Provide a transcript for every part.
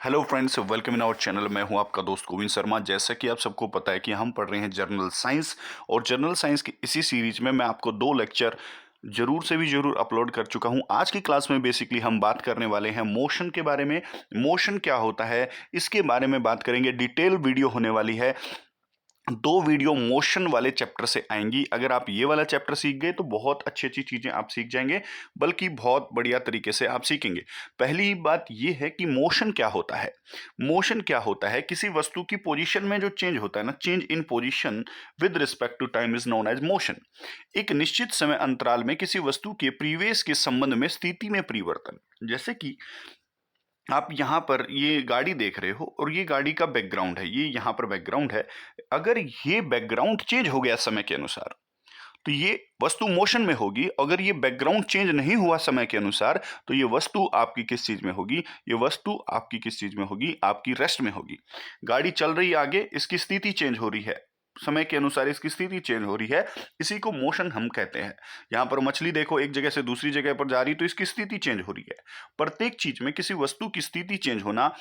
Hello friends, welcome in our channel. मैं हूं आपका दोस्त गोविंद शर्मा। जैसा कि आप सबको पता है कि हम पढ़ रहे हैं जर्नल साइंस, और जर्नल साइंस की इसी सीरीज में मैं आपको 2 लेक्चर जरूर से भी जरूर अपलोड कर चुका हूं। आज की क्लास में बेसिकली हम बात करने वाले हैं मोशन के बारे में। मोशन क्या होता है इसके बारे में बात करेंगे। डिटेल वीडियो होने वाली है। 2 वीडियो मोशन वाले चैप्टर से आएंगी। अगर आप ये वाला चैप्टर सीख गए तो बहुत अच्छी अच्छी चीजें आप सीख जाएंगे, बल्कि बहुत बढ़िया तरीके से आप सीखेंगे। पहली बात ये है कि मोशन क्या होता है। मोशन क्या होता है, किसी वस्तु की पोजीशन में जो चेंज होता है ना, change in position with respect to time is known as motion. एक निश्चित समय अंतराल में किसी वस्तु के प्रीवियस के संबंध में स्थिति में परिवर्तन। जैसे कि आप यहाँ पर ये गाड़ी देख रहे हो और ये गाड़ी का बैकग्राउंड है, ये यहाँ पर बैकग्राउंड है। अगर ये बैकग्राउंड चेंज हो गया समय के अनुसार तो ये वस्तु मोशन में होगी। अगर ये बैकग्राउंड चेंज नहीं हुआ समय के अनुसार तो ये वस्तु आपकी किस चीज में होगी, ये वस्तु आपकी किस चीज में होगी, आपकी रेस्ट में होगी। गाड़ी चल रही है आगे, इसकी स्थिति चेंज हो रही है, समय के अनुसार इसकी स्थिति चेंज हो रही है, इसी को मोशन हम कहते हैं। यहाँ पर मछली देखो, एक जगह से दूसरी जगह पर जा रही तो इसकी स्थिति चेंज हो रही है। प्रत्येक चीज में किसी वस्तु की स्थिति चेंज होना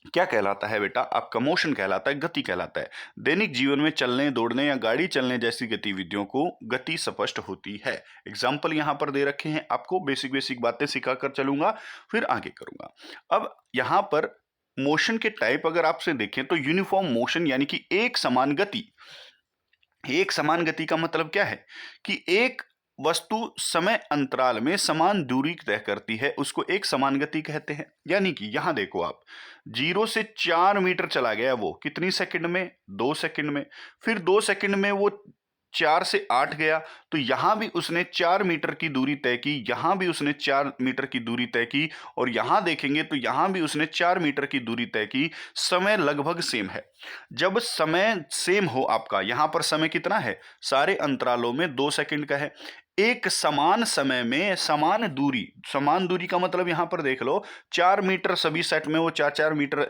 क्या कहलाता है बेटा? आपका मोशन कहलाता है, गति कहलाता है। दैनिक जीवन में चलने, दौड़ने या गाड़ी चलने जैसी गतिविधियों को गति स्पष्ट होती है। एग्जाम्पल यहाँ पर दे रखे हैं, आपको बेसिक बेसिक बातें सिखाकर चलूंगा, फिर आगे करूंगा। अब यहाँ पर मोशन के टाइप अगर आपसे देखें तो यूनिफॉर्म मोशन यानी कि एक समान गति। एक समान गति का मतलब क्या है कि एक वस्तु समय अंतराल में समान दूरी तय करती है, उसको एक समान गति कहते हैं। यानी कि यहां देखो आप, 0 से 4 मीटर चला गया वो कितनी सेकंड में? 2 सेकंड में। फिर 2 सेकंड में वो 4 से 8 गया, तो यहां भी उसने 4 मीटर की दूरी तय की, यहां भी उसने 4 मीटर की दूरी तय की, और यहां देखेंगे तो यहां भी उसने 4 मीटर की दूरी तय की। समय लगभग सेम है। जब समय सेम हो आपका, यहां पर समय कितना है? सारे अंतरालों में 2 सेकंड का है। एक समान समय में समान दूरी, समान दूरी का मतलब यहां पर देख लो, 4 मीटर सभी सेट में वो 4 4 मीटर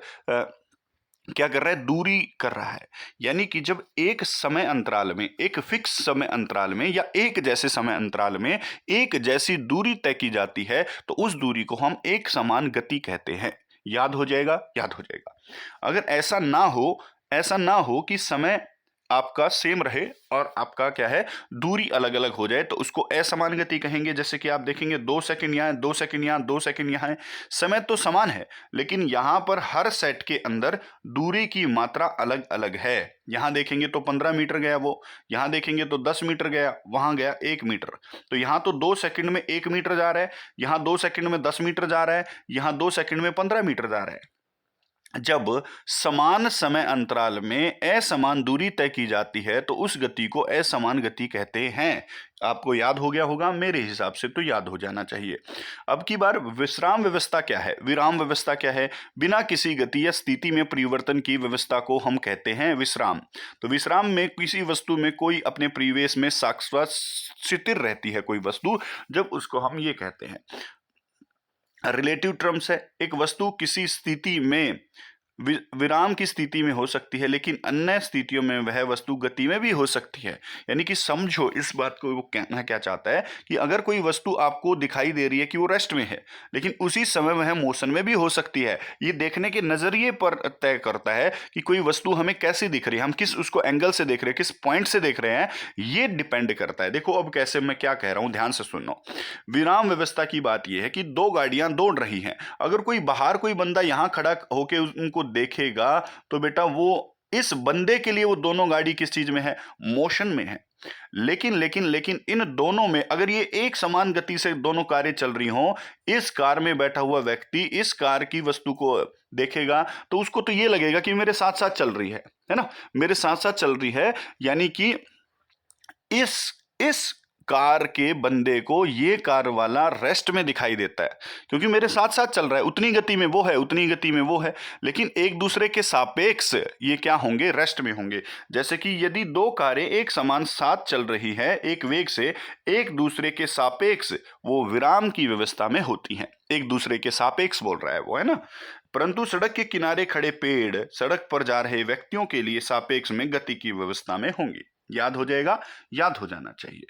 क्या कर रहा है? दूरी कर रहा है। यानी कि जब एक समय अंतराल में, एक फिक्स समय अंतराल में या एक जैसे समय अंतराल में एक जैसी दूरी तय की जाती है तो उस दूरी को हम एक समान गति कहते हैं। याद हो जाएगा? याद हो जाएगा। अगर ऐसा ना हो कि समय आपका सेम रहे और आपका क्या है, दूरी अलग अलग हो जाए, तो उसको असमान गति कहेंगे। जैसे कि आप देखेंगे 2 सेकंड यहाँ, 2 सेकंड यहाँ, 2 सेकंड यहाँ है, समय तो समान है लेकिन यहां पर हर सेट के अंदर दूरी की मात्रा अलग अलग है। यहां देखेंगे तो 15 मीटर गया वो, यहां देखेंगे तो 10 मीटर गया, वहां गया 1 मीटर। तो यहां तो 2 सेकंड में 1 मीटर जा रहा है, यहां 2 सेकंड में 10 मीटर जा रहा है, यहां 2 सेकंड में 15 मीटर जा रहा है। जब समान समय अंतराल में असमान दूरी तय की जाती है तो उस गति को असमान गति कहते हैं। आपको याद हो गया होगा, मेरे हिसाब से तो याद हो जाना चाहिए। अब की बार विश्राम व्यवस्था क्या है? विराम व्यवस्था क्या है? बिना किसी गति या स्थिति में परिवर्तन की व्यवस्था को हम कहते हैं विश्राम। तो विश्राम में किसी वस्तु में कोई अपने परिवेश में शाश्वत स्थिर रहती है कोई वस्तु, जब उसको हम ये कहते हैं। रिलेटिव टर्म्स है, एक वस्तु किसी स्थिति में विराम की स्थिति में हो सकती है लेकिन अन्य स्थितियों में वह वस्तु गति में भी हो सकती है। यानी कि समझो इस बात को, वो कहना क्या चाहता है कि अगर कोई वस्तु आपको दिखाई दे रही है कि वो रेस्ट में है, लेकिन उसी समय वह मोशन में भी हो सकती है। ये देखने के नजरिए पर तय करता है कि कोई वस्तु हमें कैसी दिख रही है, हम किस उसको एंगल से देख रहे हैं, किस पॉइंट से देख रहे हैं, ये डिपेंड करता है। देखो अब कैसे, मैं क्या कह रहा हूं, ध्यान से सुनो। विराम व्यवस्था की बात यह है कि 2 गाड़ियां दौड़ रही हैं। अगर कोई बाहर कोई बंदा यहां खड़ा होके उनको देखेगा तो बेटा वो, इस बंदे के लिए वो दोनों गाड़ी किस चीज में है? मोशन में है। लेकिन इन दोनों में अगर ये एक समान गति से दोनों कारें चल रही हों, इस कार में बैठा हुआ व्यक्ति इस कार की वस्तु को देखेगा तो उसको तो ये लगेगा कि मेरे साथ साथ चल रही है ना, मेरे साथ साथ चल रही है। यानी कि इस कार के बंदे को ये कार वाला रेस्ट में दिखाई देता है, क्योंकि मेरे साथ साथ चल रहा है, उतनी गति में वो है, उतनी गति में वो है, लेकिन एक दूसरे के सापेक्ष ये क्या होंगे? रेस्ट में होंगे। जैसे कि यदि 2 कारें एक समान साथ चल रही है एक वेग से, एक दूसरे के सापेक्ष वो विराम की व्यवस्था में होती हैं। एक दूसरे के सापेक्ष बोल रहा है वो, है ना। परंतु सड़क के किनारे खड़े पेड़ सड़क पर जा रहे व्यक्तियों के लिए सापेक्ष में गति की व्यवस्था में होंगी। याद हो जाएगा? याद हो जाना चाहिए।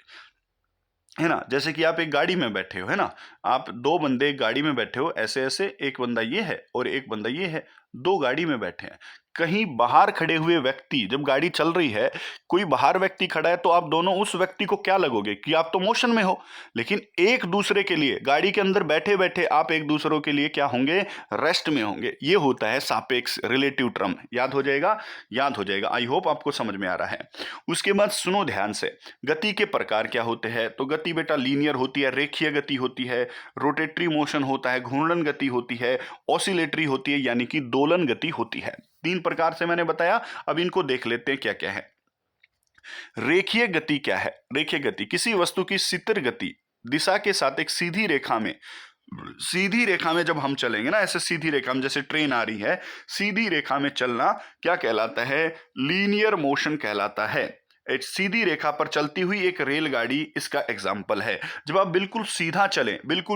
है ना? जैसे कि आप एक गाड़ी में बैठे हो, है ना? आप 2 बंदे एक गाड़ी में बैठे हो, ऐसे-ऐसे, एक बंदा ये है और एक बंदा ये है, 2 गाड़ी में बैठे हैं। कहीं बाहर खड़े हुए व्यक्ति, जब गाड़ी चल रही है, कोई बाहर व्यक्ति खड़ा है, तो आप दोनों उस व्यक्ति को क्या लगोगे कि आप तो मोशन में हो। लेकिन एक-दूसरे के लिए, गाड़ी के अंदर बैठे-बैठे आप एक-दूसरों के लिए क्या होंगे? रेस्ट में होंगे। ये होता है सापेक्ष, रिलेटिव टर्म। याद हो जाएगा? याद हो जाएगा। आई होप आपको समझ में आ रहा है। उसके बाद सुनो ध्यान से, गति के प्रकार क्या होते हैं? तो गति बेटा लीनियर होती है, रेखीय गति होती है, रोटेटरी मोशन होता है, घूर्णन गति होती है, ऑसिलेटरी होती है यानी कि दोलन गति होती है। 3 प्रकार से मैंने बताया। अब इनको देख लेते हैं क्या-क्या है। रेखीय गति क्या है? रेखीय गति किसी वस्तु की स्थिर गति दिशा के साथ एक सीधी रेखा में जब हम चलेंगे ना, ऐसे सीधी रेखा में, जैसे ट्रेन आ रही है, सीधी रेखा में चलना क्या कहलाता है? लीनियर मोशन कहलाता है। एक सीधी रेखा पर चलती हुई एक रेलगाड़ी इसका एग्जाम्पल है। जब आप बिल्कुल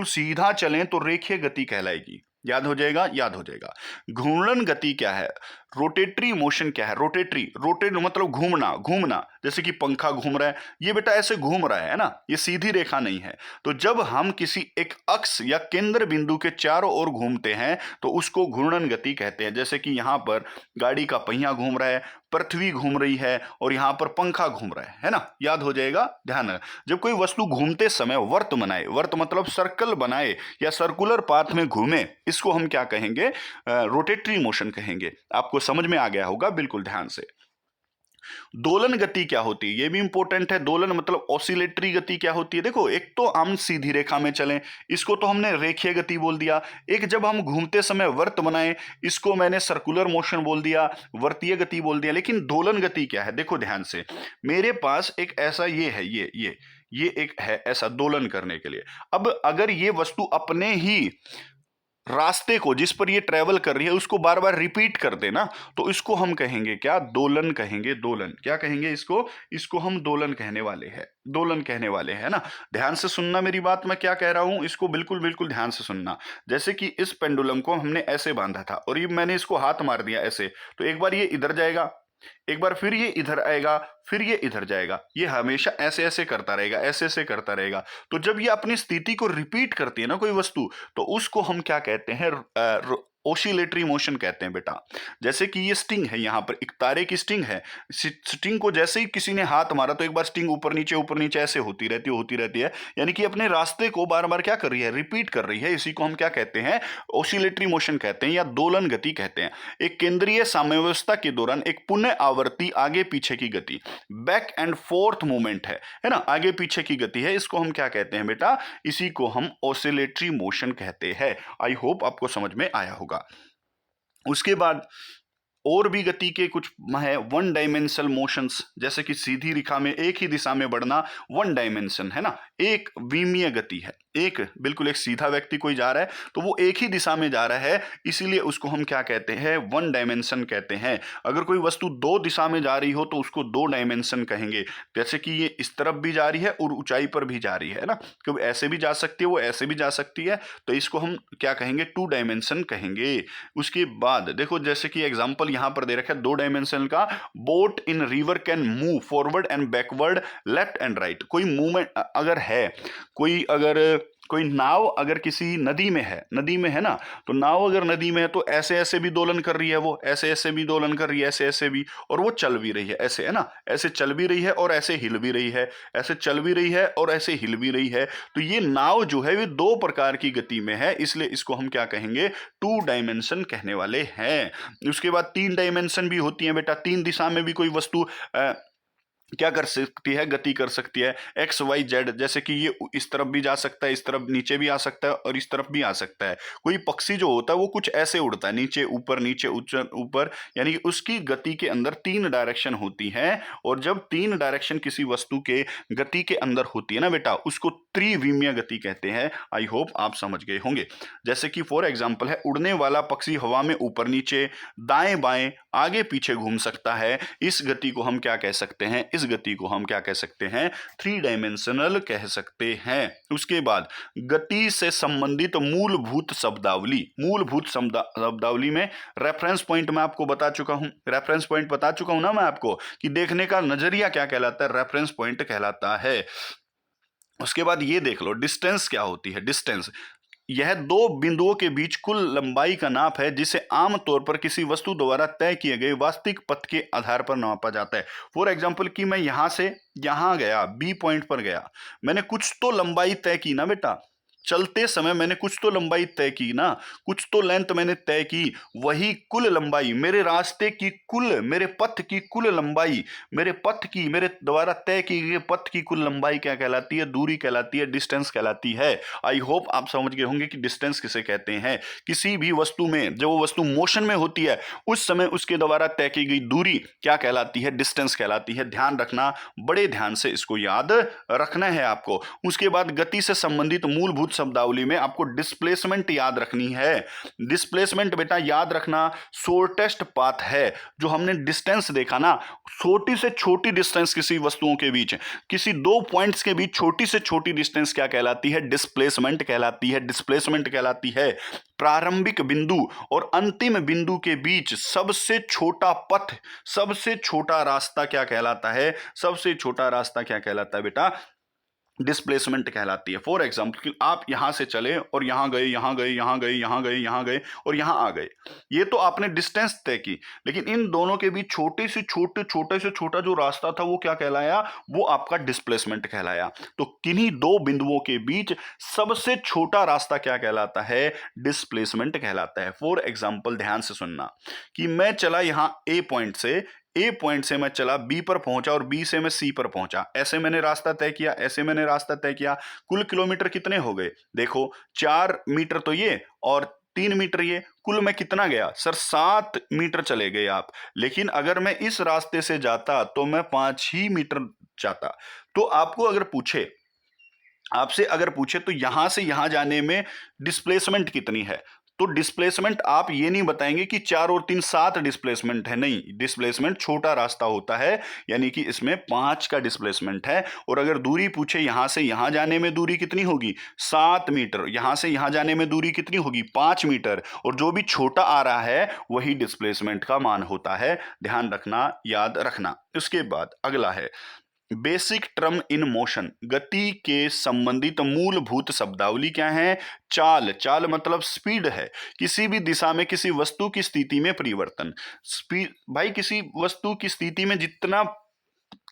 सीधा चलें तो रेखीय गति कहलाएगी। याद हो जाएगा? याद हो जाएगा। घूर्णन गति क्या है? रोटेटरी मोशन क्या है? रोटेट मतलब घूमना, जैसे कि पंखा घूम रहा है, ये बेटा ऐसे घूम रहा है ना, ये सीधी रेखा नहीं है। तो जब हम किसी एक अक्ष या केंद्र बिंदु के चारों ओर घूमते हैं तो उसको घूर्णन गति कहते हैं। जैसे कि यहां पर गाड़ी का पहिया घूम रहा है, पृथ्वी घूम रही है और यहां पर पंखा घूम रहा है ना? याद हो जाएगा? ध्यान रखना। जब कोई वस्तु घूमते समय वर्त मतलब सर्कल बनाए या सर्कुलर पाथ में घूमे, इसको हम क्या कहेंगे? रोटेटरी मोशन कहेंगे। आपको समझ में आ गया होगा, बिल्कुल ध्यान से। दोलन गति क्या होती है? ये भी इंपॉर्टेंट है। दोलन मतलब ऑसिलेटरी गति क्या होती है? देखो, एक तो हम सीधी रेखा में चलें, इसको तो हमने रेखीय गति बोल दिया। एक जब हम घूमते समय वर्त बनाए, इसको मैंने सर्कुलर मोशन बोल दिया, वर्तीय गति बोल दिया। लेकिन दोलन गति क्या है? देखो ध्यान से, मेरे पास एक ऐसा ये है, ये एक है ऐसा दोलन करने के लिए। अब अगर ये वस्तु अपने ही रास्ते को, जिस पर ये ट्रेवल कर रही है, उसको बार बार रिपीट कर देना, तो इसको हम कहेंगे क्या? दोलन कहेंगे। दोलन क्या कहेंगे? इसको हम दोलन कहने वाले हैं। दोलन कहने वाले हैं ना? ध्यान से सुनना मेरी बात, मैं क्या कह रहा हूं, इसको बिल्कुल बिल्कुल ध्यान से सुनना। जैसे कि इस पेंडुलम को हमने ऐसे बांधा था और ये मैंने इसको हाथ मार दिया ऐसे, तो एक बार ये इधर जाएगा, एक बार फिर ये इधर आएगा, फिर ये इधर जाएगा। ये हमेशा ऐसे ऐसे करता रहेगा, ऐसे ऐसे करता रहेगा। तो जब ये अपनी स्थिति को रिपीट करती है ना कोई वस्तु, तो उसको हम क्या कहते हैं? ओसिलेटरी मोशन कहते हैं बेटा। जैसे कि ये स्टिंग है, यहां पर एक तारे की स्टिंग है। स्टिंग को जैसे ही किसी ने हाथ मारा तो एक बार स्टिंग ऊपर नीचे ऐसे होती रहती है। यानी कि अपने रास्ते को बार बार क्या कर रही है? रिपीट कर रही है। इसी को हम क्या कहते हैं? ओसिलेटरी मोशन कहते हैं या दोलन गति कहते हैं। एक केंद्रीय साम्यावस्था के दौरान एक पुनः आवर्ती आगे पीछे की गति, बैक एंड फोर्थ मूवमेंट है ना? आगे पीछे की गति है। इसको हम क्या कहते हैं बेटा? इसी को हम ऑसिलेटरी मोशन कहते हैं। आई होप आपको समझ में आया होगा। उसके बाद और भी गति के कुछ है, वन डायमेंशनल मोशंस, जैसे कि सीधी रेखा में एक ही दिशा में बढ़ना, वन डायमेंशन है ना। एक विमीय गति है, एक बिल्कुल एक सीधा व्यक्ति कोई जा रहा है तो वो एक ही दिशा में जा रहा है, इसीलिए उसको हम क्या कहते हैं? वन डायमेंशन कहते हैं। अगर कोई वस्तु दो दिशा में जा रही हो तो उसको दो डायमेंशन कहेंगे। जैसे कि ये इस तरफ भी जा रही है और ऊंचाई पर भी जा रही है ना, क्योंकि ऐसे भी जा सकती है, वो ऐसे भी जा सकती है, तो इसको हम क्या कहेंगे? टू डायमेंशन कहेंगे। उसके बाद देखो, जैसे कि एग्जांपल यहां पर दे रखा है दो डायमेंशन का, boat in river can move forward and backward, left and right. कोई मूवमेंट अगर है, कोई नाव अगर किसी नदी में है ना, तो नाव अगर नदी में है तो ऐसे ऐसे भी दोलन कर रही है, वो ऐसे ऐसे भी दोलन कर रही है, ऐसे ऐसे भी, और वो चल भी रही है, ऐसे है ना, ऐसे चल भी रही है और ऐसे हिल भी रही है, ऐसे चल भी रही है और ऐसे हिल भी रही है। तो ये नाव जो है ये दो प्रकार की गति में है, इसलिए इसको हम क्या कहेंगे? टू डायमेंशन कहने वाले हैं। उसके बाद तीन डायमेंशन भी होती है बेटा। तीन दिशा में भी कोई वस्तु क्या कर सकती है? गति कर सकती है। एक्स वाई जेड, जैसे कि ये इस तरफ भी जा सकता है, इस तरफ नीचे भी आ सकता है और इस तरफ भी आ सकता है। कोई पक्षी जो होता है वो कुछ ऐसे उड़ता है, नीचे ऊपर ऊपर, यानी कि उसकी गति के अंदर तीन डायरेक्शन होती है। और जब तीन डायरेक्शन किसी वस्तु के गति के अंदर होती है ना बेटा, उसको त्रिविमीय गति कहते हैं। आई होप आप समझ गए होंगे। जैसे कि फॉर एग्जाम्पल है, उड़ने वाला पक्षी हवा में ऊपर नीचे, दाएं बाएं, आगे पीछे घूम सकता है। इस गति को हम क्या कह सकते हैं? इस गति को हम क्या कह सकते हैं? थ्री डायमेंशनल कह सकते हैं। उसके बाद गति से संबंधित मूलभूत शब्दावली में रेफरेंस पॉइंट मैं आपको बता चुका हूं ना मैं आपको, कि देखने का नजरिया क्या कहलाता है? रेफरेंस पॉइंट कहलाता है। उसके बाद ये देख लो डिस्टेंस क्या होती है। डिस्टेंस यह दो बिंदुओं के बीच कुल लंबाई का नाप है जिसे आमतौर पर किसी वस्तु द्वारा तय किए गए वास्तविक पथ के आधार पर नापा जाता है। फॉर एग्जाम्पल कि मैं यहां से यहां गया, बी पॉइंट पर गया, मैंने कुछ तो लंबाई तय की ना बेटा, चलते समय मैंने कुछ तो लंबाई तय की ना, कुछ तो लेंथ मैंने तय की, वही कुल लंबाई, मेरे रास्ते की कुल, मेरे पथ की कुल लंबाई, मेरे पथ की, मेरे द्वारा तय की गई पथ की कुल लंबाई क्या कहलाती है? दूरी कहलाती है, डिस्टेंस कहलाती है। आई होप आप समझ गए होंगे कि डिस्टेंस किसे कहते हैं। किसी भी वस्तु में, जब वो वस्तु मोशन में होती है उस समय उसके द्वारा तय की गई दूरी क्या कहलाती है? डिस्टेंस कहलाती है। ध्यान रखना, बड़े ध्यान से इसको याद रखना है आपको। उसके बाद गति से संबंधित मूलभूत शब्दावली में आपको डिस्प्लेसमेंट याद रखनी है। डिस्प्लेसमेंट बेटा याद रखना शॉर्टेस्ट पाथ है। जो हमने डिस्टेंस देखा ना, छोटी से छोटी डिस्टेंस किसी वस्तुओं के बीच, किसी दो पॉइंट्स के बीच छोटी से छोटी डिस्टेंस क्या कहलाती है? डिस्प्लेसमेंट कहलाती है। डिस्प्लेसमेंट कहलाती है प्रारंभिक बिंदु और अंतिम बिंदु के बीच सबसे छोटा पथ, सबसे छोटा रास्ता क्या कहलाता है? सबसे छोटा रास्ता क्या कहलाता है बेटा? डिस्प्लेसमेंट कहलाती है। फॉर एग्जाम्पल आप यहां से चले और यहां गए, यहां गए, यहां गए, यहां गए, यहां गए और यहां आ गए, ये तो आपने डिस्टेंस तय की, लेकिन इन दोनों के बीच छोटे से छोटे, छोटे से छोटा जो रास्ता था वो क्या कहलाया? वो आपका डिस्प्लेसमेंट कहलाया। तो किन्हीं दो बिंदुओं के बीच सबसे छोटा रास्ता क्या कहलाता है? डिस्प्लेसमेंट कहलाता है। फॉर एग्जाम्पल ध्यान से सुनना कि मैं चला यहां ए पॉइंट से मैं चला बी पर पहुंचा और बी से मैं सी पर पहुंचा, ऐसे मैंने रास्ता तय किया, ऐसे मैंने रास्ता तय किया। कुल किलोमीटर कितने हो गए? देखो 4 मीटर तो ये और 3 मीटर ये, कुल मैं कितना गया सर? 7 मीटर चले गए आप। लेकिन अगर मैं इस रास्ते से जाता तो मैं 5 ही मीटर जाता। तो आपको अगर पूछे, आपसे अगर पूछे तो यहां से यहां जाने में डिस्प्लेसमेंट कितनी है, तो डिस्प्लेसमेंट आप ये नहीं बताएंगे कि 4 और 3 7 डिस्प्लेसमेंट है, नहीं, डिस्प्लेसमेंट छोटा रास्ता होता है, यानी कि इसमें 5 का डिस्प्लेसमेंट है। और अगर दूरी पूछे यहां से यहां जाने में दूरी कितनी होगी? 7 मीटर। यहां से यहां जाने में दूरी कितनी होगी? 5 मीटर। और जो भी छोटा आ रहा है वही डिस्प्लेसमेंट का मान होता है। ध्यान रखना, याद रखना। उसके बाद अगला है बेसिक टर्म इन मोशन। गति के संबंधित मूलभूत शब्दावली क्या है? चाल। चाल मतलब स्पीड है, किसी भी दिशा में किसी वस्तु की स्थिति में परिवर्तन। स्पीड भाई, किसी वस्तु की स्थिति में जितना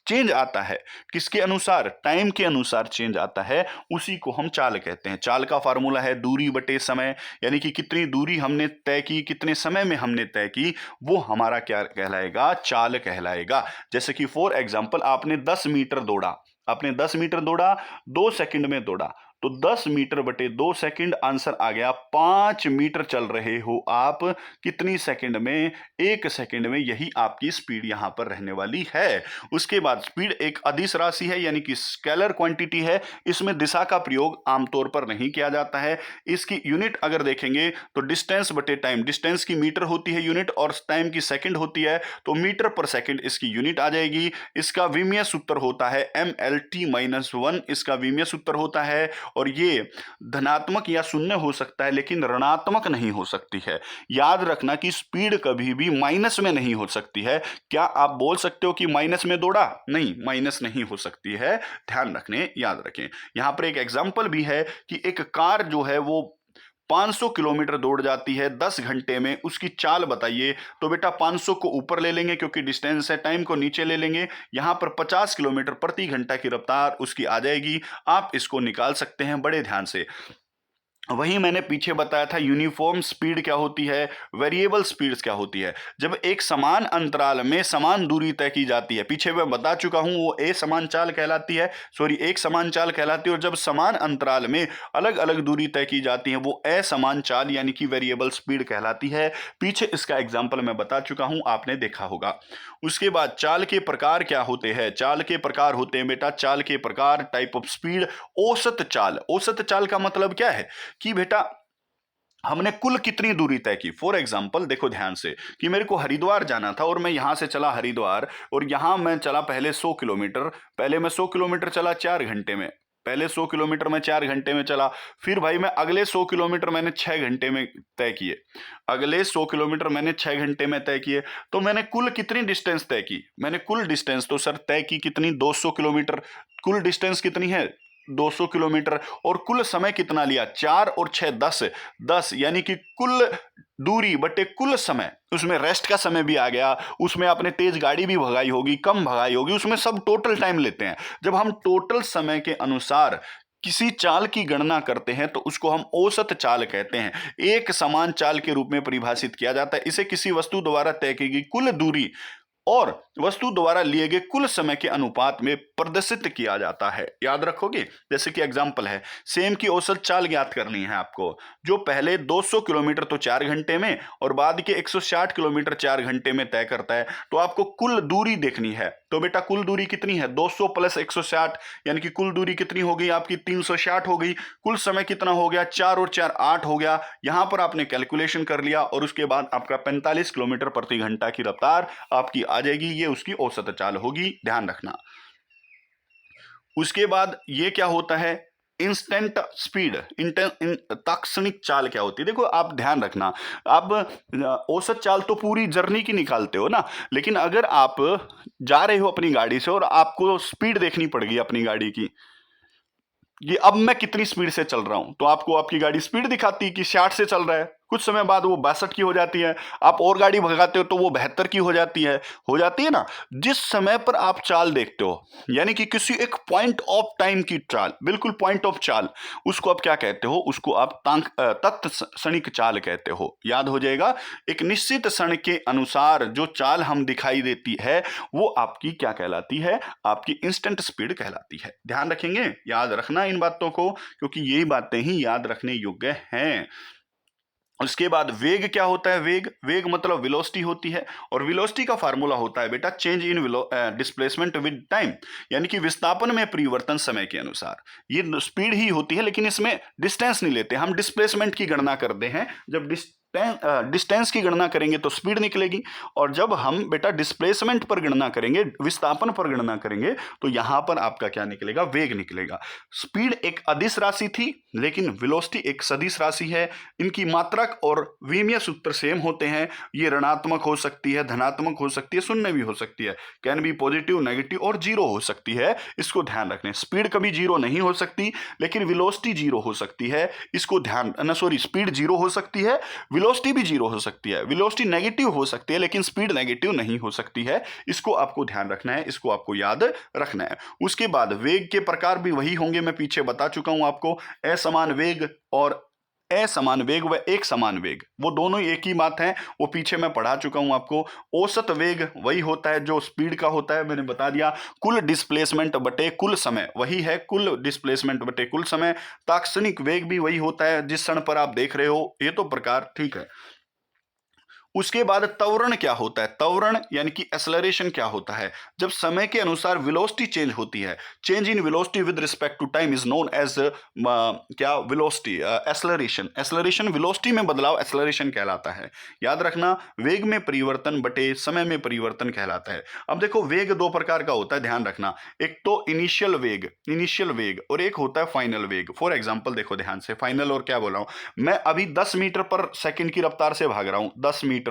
चेंज आता है, किसके अनुसार? टाइम के अनुसार चेंज आता है, उसी को हम चाल कहते हैं। चाल का फार्मूला है दूरी बटे समय, यानी कि कितनी दूरी हमने तय की, कितने समय में हमने तय की, वो हमारा क्या कहलाएगा? चाल कहलाएगा। जैसे कि फॉर एग्जाम्पल आपने 10 मीटर दौड़ा, आपने 10 मीटर दौड़ा, 2 सेकंड में दौड़ा, तो 10 मीटर बटे 2 सेकंड, आंसर आ गया 5 मीटर चल रहे हो आप कितनी सेकंड में? 1 सेकंड में। यही आपकी स्पीड यहां पर रहने वाली है। उसके बाद स्पीड एक अदिश राशि है, यानी कि स्केलर क्वांटिटी है। इसमें दिशा का प्रयोग आमतौर पर नहीं किया जाता है। इसकी यूनिट अगर देखेंगे तो डिस्टेंस बटे टाइम, डिस्टेंस की मीटर होती है यूनिट और टाइम की सेकंड होती है, तो मीटर पर सेकंड इसकी यूनिट आ जाएगी। इसका विमीय सूत्र होता है MLT-1, इसका विमीय सूत्र होता है। और ये धनात्मक या शून्य हो सकता है, लेकिन ऋणात्मक नहीं हो सकती है। याद रखना कि स्पीड कभी भी माइनस में नहीं हो सकती है। क्या आप बोल सकते हो कि माइनस में दौड़ा? नहीं, माइनस नहीं हो सकती है। ध्यान रखने, याद रखें। यहां पर एक एग्जाम्पल भी है कि एक कार जो है वो 500 किलोमीटर दौड़ जाती है 10 घंटे में, उसकी चाल बताइए। तो बेटा 500 को ऊपर ले लेंगे क्योंकि डिस्टेंस है, टाइम को नीचे ले लेंगे। यहां पर 50 किलोमीटर प्रति घंटा की रफ्तार उसकी आ जाएगी। आप इसको निकाल सकते हैं बड़े ध्यान से। वही मैंने पीछे बताया था यूनिफॉर्म स्पीड क्या होती है, वेरिएबल स्पीड्स क्या होती है। जब एक समान अंतराल में समान दूरी तय की जाती है, पीछे मैं बता चुका हूं, वो ए समान चाल कहलाती है, सॉरी एक समान चाल कहलाती है। और जब समान अंतराल में अलग अलग दूरी तय की जाती है वो असमान चाल यानी कि वेरिएबल स्पीड कहलाती है। पीछे इसका एग्जाम्पल मैं बता चुका हूं, आपने देखा होगा। उसके बाद चाल के प्रकार क्या होते हैं? चाल के प्रकार होते हैं बेटा, चाल के प्रकार, टाइप ऑफ स्पीड। औसत चाल, औसत चाल का मतलब क्या है कि बेटा हमने कुल कितनी दूरी तय की। फॉर एग्जाम्पल देखो ध्यान से कि मेरे को हरिद्वार जाना था और मैं यहां से चला हरिद्वार, और यहां मैं चला पहले 100 किलोमीटर, पहले मैं 100 किलोमीटर चला 4 घंटे में, पहले 100 किलोमीटर मैं 4 घंटे में चला। फिर भाई मैं अगले 100 किलोमीटर मैंने 6 घंटे में तय किए, अगले 100 किलोमीटर मैंने 6 घंटे में तय किए। तो मैंने कुल कितनी डिस्टेंस तय की? मैंने कुल डिस्टेंस तो सर तय की कितनी? 200 किलोमीटर। कुल डिस्टेंस कितनी है? 200 किलोमीटर, और कुल समय कितना लिया, 4 और 6 10, 10 यानी कि कुल दूरी बटे कुल समय, उसमें रेस्ट का समय भी आ गया, उसमें आपने तेज गाड़ी भी भगाई होगी, कम भगाई होगी, उसमें सब टोटल टाइम लेते हैं। जब हम टोटल समय के अनुसार किसी चाल की गणना करते हैं तो उसको हम औसत चाल कहते हैं। एक समान चाल के रूप में परिभाषित किया जाता है। इसे किसी वस्तु द्वारा तय की गई कुल दूरी और वस्तु द्वारा लिए गए कुल समय के अनुपात में प्रदर्शित किया जाता है। याद रखोगे, जैसे कि एग्जांपल है, सेम की औसत चाल ज्ञात करनी है आपको, जो पहले 200 किलोमीटर तो 4 घंटे में और बाद के 160 किलोमीटर 4 घंटे में तय करता है, तो आपको कुल दूरी देखनी है। तो बेटा कुल दूरी कितनी है, 200 प्लस 160, यानी कि कुल दूरी कितनी हो गई आपकी, 360 हो गई। कुल समय कितना हो गया, 4 और 4 8 हो गया। यहां पर आपने कैलकुलेशन कर लिया और उसके बाद आपका 45 किलोमीटर प्रति घंटा की रफ्तार आपकी आ जाएगी। ये उसकी औसत चाल होगी, ध्यान रखना। उसके बाद ये क्या होता है, इंस्टेंट स्पीड, तात्क्षणिक चाल क्या होती है। देखो आप ध्यान रखना, आप औसत चाल तो पूरी जर्नी की निकालते हो ना, लेकिन अगर आप जा रहे हो अपनी गाड़ी से और आपको स्पीड देखनी पड़ गई अपनी गाड़ी की, ये अब मैं कितनी स्पीड से चल रहा हूं, तो आपको आपकी गाड़ी स्पीड दिखाती है कि 60 से चल रहा है। कुछ समय बाद वो 62 की हो जाती है, आप और गाड़ी भगाते हो तो वो 72 की हो जाती है ना। जिस समय पर आप चाल देखते हो, यानी कि किसी एक पॉइंट ऑफ टाइम की चाल, बिल्कुल पॉइंट ऑफ चाल, उसको आप क्या कहते हो, उसको आप तत्क्षणिक चाल कहते हो। याद हो जाएगा, एक निश्चित क्षण के अनुसार जो चाल हम दिखाई देती है वो आपकी क्या कहलाती है, आपकी इंस्टेंट स्पीड कहलाती है। ध्यान रखेंगे, याद रखना इन बातों को, क्योंकि यही बातें ही याद रखने योग्य हैं। उसके बाद वेग क्या होता है, वेग मतलब वेलोसिटी होती है, और वेलोसिटी का फार्मूला होता है बेटा change in displacement with time, यानी कि विस्थापन में परिवर्तन समय के अनुसार। ये स्पीड ही होती है, लेकिन इसमें डिस्टेंस नहीं लेते, हम डिस्प्लेसमेंट की गणना करते हैं। जब डिस्टेंस की गणना करेंगे तो स्पीड निकलेगी, और जब हम बेटा डिस्प्लेसमेंट पर गणना करेंगे, विस्थापन पर गणना करेंगे, तो यहां पर आपका क्या निकलेगा, वेग निकलेगा। स्पीड एक अदिश राशि थी, लेकिन वेलोसिटी एक सदिश राशि है। इनकी मात्रक और विमीय सूत्र सेम होते हैं। ये ऋणात्मक हो सकती है, धनात्मक हो सकती है, शून्य भी हो सकती है, कैन बी पॉजिटिव, नेगेटिव और जीरो हो सकती है। इसको ध्यान रखना, स्पीड कभी जीरो नहीं हो सकती, लेकिन वेलोसिटी जीरो हो सकती है। इसको ध्यान स्पीड जीरो हो सकती है, वेलोसिटी भी जीरो हो सकती है, वेलोसिटी नेगेटिव हो सकती है, लेकिन स्पीड नेगेटिव नहीं हो सकती है। इसको आपको ध्यान रखना है, इसको आपको याद रखना है। उसके बाद वेग के प्रकार भी वही होंगे, मैं पीछे बता चुका हूं आपको। असमान वेग और असमान वेग व एक समान वेग, वो दोनों एक ही बात है, वो पीछे मैं पढ़ा चुका हूं आपको। औसत वेग वही होता है जो स्पीड का होता है, मैंने बता दिया। कुल डिस्प्लेसमेंट बटे कुल समय वही है, कुल डिस्प्लेसमेंट बटे कुल समय। तात्क्षणिक वेग भी वही होता है जिस क्षण पर आप देख रहे हो। ये तो प्रकार ठीक है। उसके बाद त्वरण क्या होता है, त्वरण यानी कि एक्सेलरेशन क्या होता है, जब समय के अनुसार वेलोसिटी चेंज होती है। Change in velocity with respect to time is known as क्या, वेलोसिटी एक्सेलरेशन। एक्सेलरेशन वेलोसिटी में बदलाव एक्सेलरेशन कहलाता है। याद रखना, वेग में परिवर्तन बटे समय में परिवर्तन कहलाता है। अब देखो वेग दो प्रकार का होता है, ध्यान रखना। एक तो इनिशियल वेग और एक होता है फाइनल वेग। फॉर एग्जांपल देखो ध्यान से, फाइनल और क्या बोल रहा हूं मैं, अभी 10 मीटर पर सेकंड की रफ्तार से भाग रहा हूं, 10 मीटर,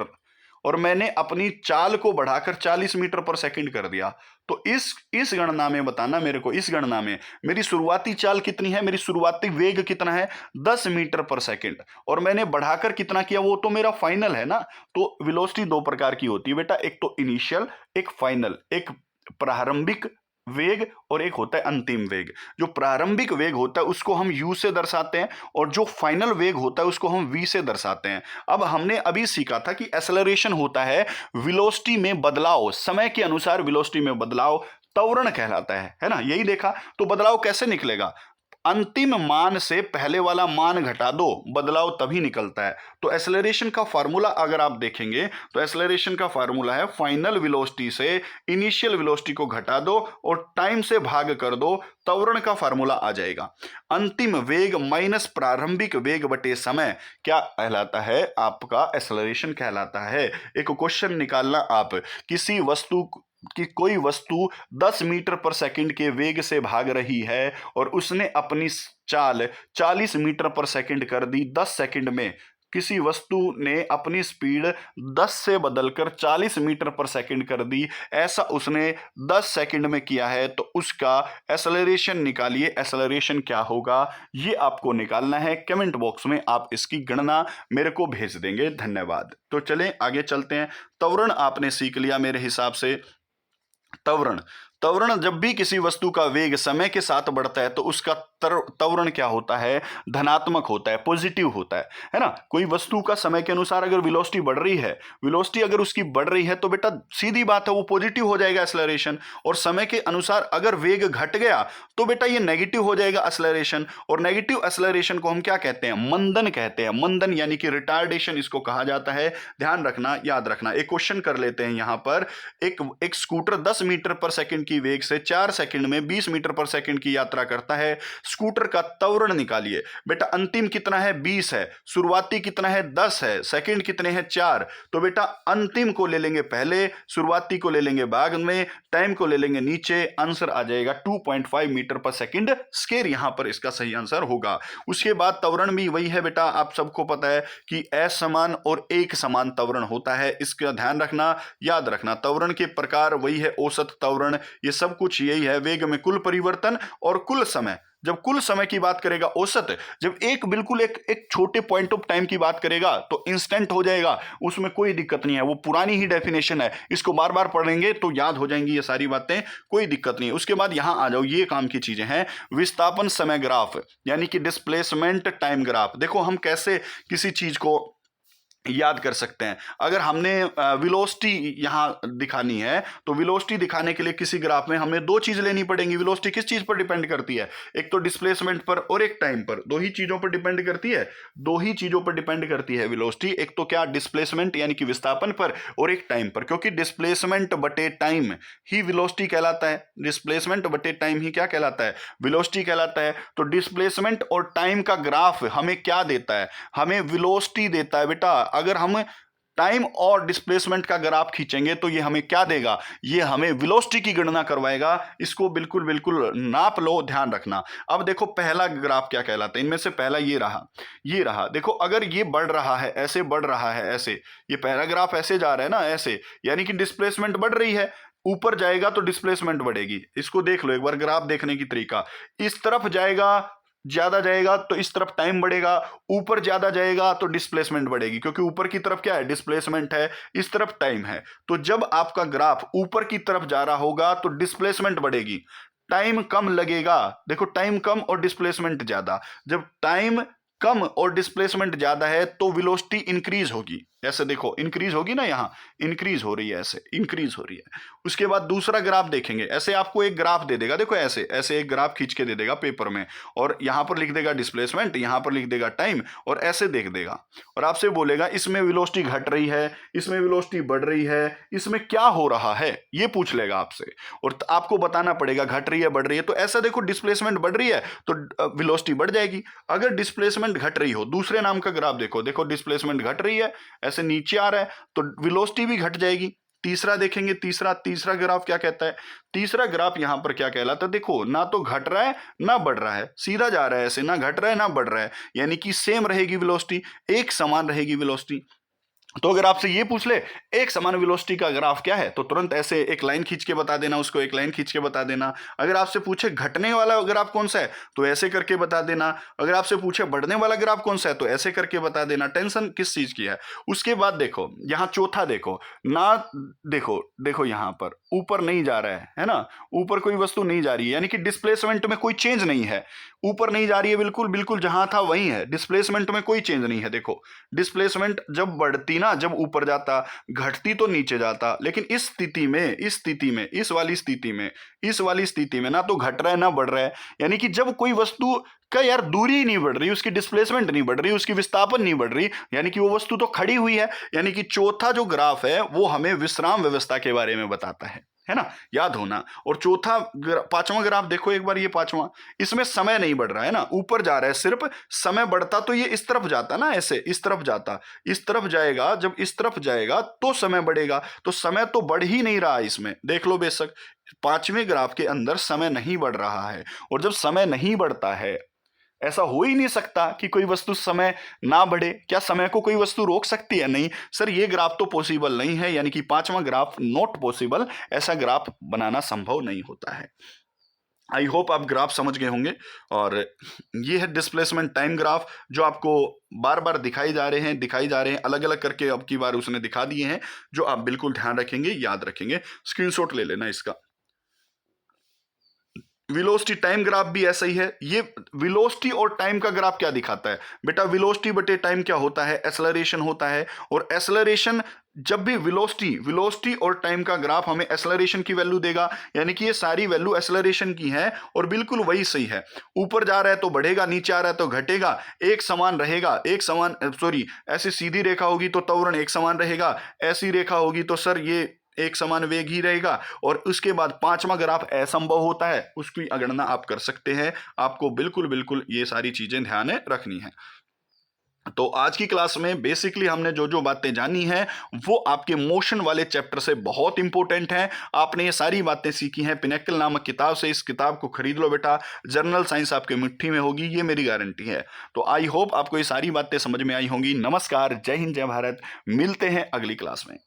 और मैंने अपनी चाल को बढ़ाकर 40 मीटर पर सेकंड कर दिया। तो इस गणना में बताना मेरे को, इस गणना में मेरी शुरुआती चाल कितनी है, मेरी शुरुआती वेग कितना है, 10 मीटर पर सेकंड, और मैंने बढ़ाकर कितना किया, वो तो मेरा फाइनल है ना। तो वेलोसिटी दो प्रकार की होती है बेटा, एक तो इनिशियल, एक फाइनल। एक प्रारंभिक वेग और एक होता है अंतिम वेग। जो प्रारंभिक वेग होता है उसको हम u से दर्शाते हैं, और जो फाइनल वेग होता है उसको हम v से दर्शाते हैं। अब हमने अभी सीखा था कि एक्सेलरेशन होता है वेलोसिटी में बदलाव, समय के अनुसार वेलोसिटी में बदलाव त्वरण कहलाता है ना, यही देखा। तो बदलाव कैसे निकलेगा, अंतिम मान से पहले वाला मान घटा दो, बदलाव तभी निकलता है। तो एक्सेलरेशन का फार्मूला अगर आप देखेंगे तो एक्सेलरेशन का फार्मूला है फाइनल वेलोसिटी से इनिशियल वेलोसिटी को घटा दो और टाइम से भाग कर दो, त्वरण का फार्मूला आ जाएगा। अंतिम वेग माइनस प्रारंभिक वेग बटे समय क्या कहलाता है, आपका एक्सेलरेशन कहलाता है। एक क्वेश्चन निकालना आप, किसी वस्तु कि कोई वस्तु 10 मीटर पर सेकंड के वेग से भाग रही है और उसने अपनी चाल 40 मीटर पर सेकंड कर दी 10 सेकंड में, किसी वस्तु ने अपनी स्पीड 10 से बदलकर 40 मीटर पर सेकंड कर दी, ऐसा उसने 10 सेकंड में किया है, तो उसका एक्सेलरेशन निकालिए। एक्सेलरेशन क्या होगा ये आपको निकालना है। कमेंट बॉक्स में आप इसकी गणना मेरे को भेज देंगे। धन्यवाद। तो चलें आगे चलते हैं। त्वरण आपने सीख लिया मेरे हिसाब से। त्वरण, त्वरण जब भी किसी वस्तु का वेग समय के साथ बढ़ता है तो उसका त्वरण क्या होता है, धनात्मक होता है, पॉजिटिव होता है ना। कोई वस्तु का समय के अनुसार अगर वेलोसिटी बढ़ रही है, वेलोसिटी अगर उसकी बढ़ रही है तो बेटा सीधी बात है वो पॉजिटिव हो जाएगा एक्सेलरेशन। और समय के अनुसार अगर वेग घट गया तो बेटा ये नेगेटिव हो जाएगा एक्सेलरेशन। और नेगेटिव एक्सेलरेशन को हम क्या कहते हैं, मंदन कहते हैं। मंदन यानी कि रिटार्डेशन इसको कहा जाता है। ध्यान रखना, याद रखना। एक क्वेश्चन कर लेते हैं यहां पर। एक स्कूटर 10 मीटर पर सेकंड की वेग से 4 सेकंड में 20 मीटर पर सेकंड की यात्रा करता है। स्कूटर का त्वरण निकालिए। बेटा अंतिम कितना है, 20 है। शुरुआती कितना है, 10 है। सेकंड कितने हैं, 4। तो बेटा अंतिम को ले लेंगे पहले, शुरुआती को ले लेंगे बाद में, टाइम को ले लेंगे नीचे। आंसर आ जाएगा 2.5 मीटर पर सेकंड स्क्वायर। यहां पर इसका सही आंसर होगा। उसके बाद त्वरण भी वही है बेटा, आप सबको पता है कि असमान और एक समान त्वरण होता है। इसका ध्यान रखना, याद रखना। त्वरण के प्रकार वही है, औसत त्वरण, ये सब कुछ यही है। वेग में कुल परिवर्तन और कुल समय। जब कुल समय की बात करेगा औसत, जब एक बिल्कुल एक छोटे पॉइंट ऑफ टाइम की बात करेगा तो इंस्टेंट हो जाएगा, उसमें कोई दिक्कत नहीं है। वो पुरानी ही डेफिनेशन है, इसको बार बार पढ़ेंगे तो याद हो जाएंगी ये सारी बातें, कोई दिक्कत नहीं है। उसके बाद यहां आ जाओ, ये काम की चीजें हैं। विस्थापन समय ग्राफ यानी कि डिस्प्लेसमेंट टाइम ग्राफ। देखो हम कैसे किसी चीज को याद कर सकते हैं। अगर हमने वेलोसिटी यहां दिखानी है तो वेलोसिटी दिखाने के लिए किसी ग्राफ में हमें दो चीज लेनी पड़ेंगी। वेलोसिटी किस चीज पर डिपेंड करती है, एक तो डिस्प्लेसमेंट पर और एक टाइम पर। दो ही चीजों पर डिपेंड करती है, दो ही चीजों पर डिपेंड करती है वेलोसिटी। एक तो क्या, डिस्प्लेसमेंट यानी कि विस्थापन पर, और एक टाइम पर। क्योंकि डिस्प्लेसमेंट बटे टाइम ही वेलोसिटी कहलाता है। डिस्प्लेसमेंट बटे टाइम ही क्या कहलाता है, वेलोसिटी कहलाता है। तो डिस्प्लेसमेंट और टाइम का ग्राफ हमें क्या देता है, हमें वेलोसिटी देता है बेटा। अगर हम टाइम और डिस्प्लेसमेंट का ग्राफ खींचेंगे तो ये हमें क्या देगा, ये हमें वेलोसिटी की गणना करवाएगा। इसको बिल्कुल बिल्कुल नाप लो, ध्यान रखना। अब देखो पहला ग्राफ क्या कहलाता है, इनमें से पहला ये रहा, ये रहा। देखो अगर ये बढ़ रहा है, ऐसे बढ़ रहा है, ऐसे, ये पहला ग्राफ ऐसे जा रहा है ना, ऐसे, यानी कि डिस्प्लेसमेंट बढ़ रही है। ऊपर जाएगा तो डिस्प्लेसमेंट बढ़ेगी। इसको देख लो एक बार, ग्राफ देखने की तरीका। इस तरफ जाएगा, ज्यादा जाएगा तो इस तरफ टाइम बढ़ेगा, ऊपर ज्यादा जाएगा तो डिस्प्लेसमेंट बढ़ेगी। क्योंकि ऊपर की तरफ क्या है, डिस्प्लेसमेंट है, इस तरफ टाइम है। तो जब आपका ग्राफ ऊपर की तरफ जा रहा होगा तो डिस्प्लेसमेंट बढ़ेगी, टाइम कम लगेगा। देखो टाइम कम और डिस्प्लेसमेंट ज्यादा। जब टाइम कम और डिस्प्लेसमेंट ज्यादा है तो वेलोसिटी इंक्रीज होगी। ऐसे देखो इंक्रीज होगी ना, यहां इंक्रीज हो रही है, ऐसे इंक्रीज हो रही है। उसके बाद दूसरा ग्राफ देखेंगे। ऐसे आपको एक ग्राफ दे देगा, देखो ऐसे ऐसे एक ग्राफ खींच के दे देगा पेपर में, और यहां पर लिख देगा डिस्प्लेसमेंट, यहां पर लिख देगा टाइम, और ऐसे देख देगा। और आपसे बोलेगा इसमें वेलोसिटी घट रही है, इसमें वेलोसिटी बढ़ रही है, इसमें क्या हो रहा है, ये पूछ लेगा आपसे। और आपको बताना पड़ेगा घट रही है बढ़ रही है। तो ऐसा देखो डिस्प्लेसमेंट बढ़ रही है तो वेलोसिटी बढ़ जाएगी। अगर डिस्प्लेसमेंट घट रही हो, दूसरे नाम का ग्राफ देखो, देखो डिस्प्लेसमेंट घट रही है, ऐसे नीचे आ रहा है, तो वेलोसिटी भी घट जाएगी। तीसरा देखेंगे, तीसरा ग्राफ क्या कहता है। तीसरा ग्राफ यहां पर क्या कहलाता है, देखो ना तो घट रहा है ना बढ़ रहा है, सीधा जा रहा है ऐसे, ना घट रहा है ना बढ़ रहा है, यानी कि सेम रहेगी वेलोसिटी, एक समान रहेगी वेलोसिटी। तो अगर आपसे ये पूछ ले एक समान वेलोसिटी का ग्राफ क्या है, तो तुरंत ऐसे एक लाइन खींच के बता देना, उसको एक लाइन खींच के बता देना। अगर आपसे पूछे घटने वाला ग्राफ कौन सा है तो ऐसे करके बता देना। अगर आपसे पूछे बढ़ने वाला ग्राफ कौन सा है तो ऐसे करके बता देना। टेंशन किस चीज की है। उसके बाद देखो यहां चौथा देखो ना, देखो देखो यहां पर ऊपर नहीं जा रहा है ना, ऊपर कोई वस्तु नहीं जा रही है, यानी कि डिस्प्लेसमेंट में कोई चेंज नहीं है। ऊपर नहीं जा रही है, बिल्कुल बिल्कुल जहां था वहीं है, डिस्प्लेसमेंट में कोई चेंज नहीं है। देखो डिस्प्लेसमेंट जब बढ़ती ना, जब ऊपर जाता, घटती तो नीचे जाता। लेकिन इस स्थिति में, इस वाली स्थिति में ना तो घट रहा है ना बढ़ रहा है, यानी कि जब कोई वस्तु का यार दूरी ही नहीं बढ़ रही, उसकी डिस्प्लेसमेंट नहीं बढ़ रही, उसकी विस्थापन नहीं बढ़ रही, यानी कि वो वस्तु तो खड़ी हुई है। यानी कि चौथा जो ग्राफ है वो हमें विश्राम व्यवस्था के बारे में बताता है ना, याद होना। और पांचवा ग्राफ देखो एक बार, ये पांचवा, इसमें समय नहीं बढ़ रहा है ना, ऊपर जा रहा है सिर्फ। समय बढ़ता तो ये इस तरफ जाता ना, ऐसे इस तरफ जाता, इस तरफ जाएगा, जब इस तरफ जाएगा तो समय बढ़ेगा। तो समय तो बढ़ ही नहीं रहा इसमें, देख लो बेशक पांचवें ग्राफ के अंदर समय नहीं बढ़ रहा है। और जब समय नहीं बढ़ता है, ऐसा हो ही नहीं सकता कि कोई वस्तु समय ना बढ़े। क्या समय को कोई वस्तु रोक सकती है? नहीं सर, ये ग्राफ तो पॉसिबल नहीं है, यानी कि पांचवा ग्राफ नॉट पॉसिबल, ऐसा ग्राफ बनाना संभव नहीं होता है। आई होप आप ग्राफ समझ गए होंगे। और ये है डिस्प्लेसमेंट टाइम ग्राफ, जो आपको बार बार दिखाई जा रहे हैं अलग अलग करके, अब की बार उसने दिखा दिए हैं, जो आप बिल्कुल ध्यान रखेंगे, याद रखेंगे, स्क्रीनशॉट ले लेना इसका। वेलोसिटी टाइम ग्राफ भी ऐसा ही है। ये वेलोसिटी और टाइम का ग्राफ क्या दिखाता है बेटा? वेलोसिटी बटे टाइम क्या होता है? एक्सेलरेशन होता है। और एक्सेलरेशन, जब भी वेलोसिटी और टाइम का ग्राफ हमें एक्सेलरेशन की वैल्यू देगा, यानी कि ये सारी वैल्यू एक्सेलरेशन की है, और बिल्कुल वही सही है। ऊपर जा रहा है तो बढ़ेगा, नीचे आ रहा है तो घटेगा, एक समान रहेगा, ऐसी सीधी रेखा होगी तो त्वरण एक समान रहेगा, ऐसी रेखा होगी तो सर ये एक समान वेग ही रहेगा। और उसके बाद पांचवा ग्राफ असंभव होता है, उसकी अगणना आप कर सकते हैं। आपको बिल्कुल बिल्कुल ये सारी चीजें ध्यान में रखनी है। तो आज की क्लास में बेसिकली हमने जो जो बातें जानी हैं वो आपके मोशन वाले चैप्टर से बहुत इंपॉर्टेंट हैं। आपने ये सारी बातें सीखी हैं पिनेकल नामक किताब से। इस किताब को खरीद लो बेटा, जर्नल साइंस आपके मुट्ठी में होगी, ये मेरी गारंटी है। तो आई होप आपको ये सारी बातें समझ में आई होंगी। नमस्कार, जय हिंद, जय भारत। मिलते हैं अगली क्लास में।